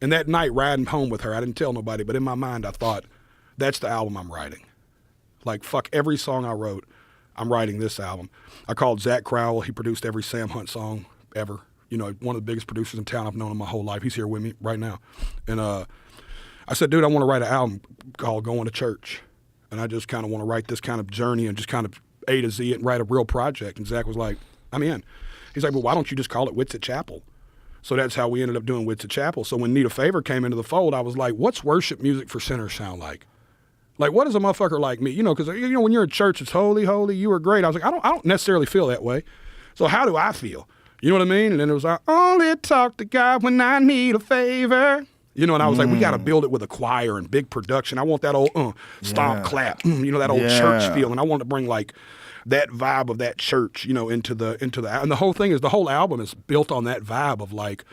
And that night riding home with her, I didn't tell nobody, but in my mind I thought, that's the album I'm writing. Like, fuck every song I wrote, I'm writing this album. I called Zach Crowell. He produced every Sam Hunt song ever. You know, one of the biggest producers in town. I've known him my whole life. He's here with me right now. And I said, dude, I want to write an album called Going to Church. And I just kind of want to write this kind of journey and just kind of A to Z it and write a real project. And Zach was like, I'm in. He's like, well, why don't you just call it Whitsitt Chapel? So that's how we ended up doing Whitsitt Chapel. So when Need a Favor came into the fold, I was like, what's worship music for sinners sound like? Like, what does a motherfucker like me? You know, because, you know, when you're in church, it's holy, holy, you were great. I was like, I don't necessarily feel that way. So how do I feel? You know what I mean? And then it was like, only talk to God when I need a favor. You know, and I was like, we got to build it with a choir and big production. I want that old stomp, clap, you know, that old church feel. And I want to bring like that vibe of that church, you know, into the and the whole thing is the whole album is built on that vibe of like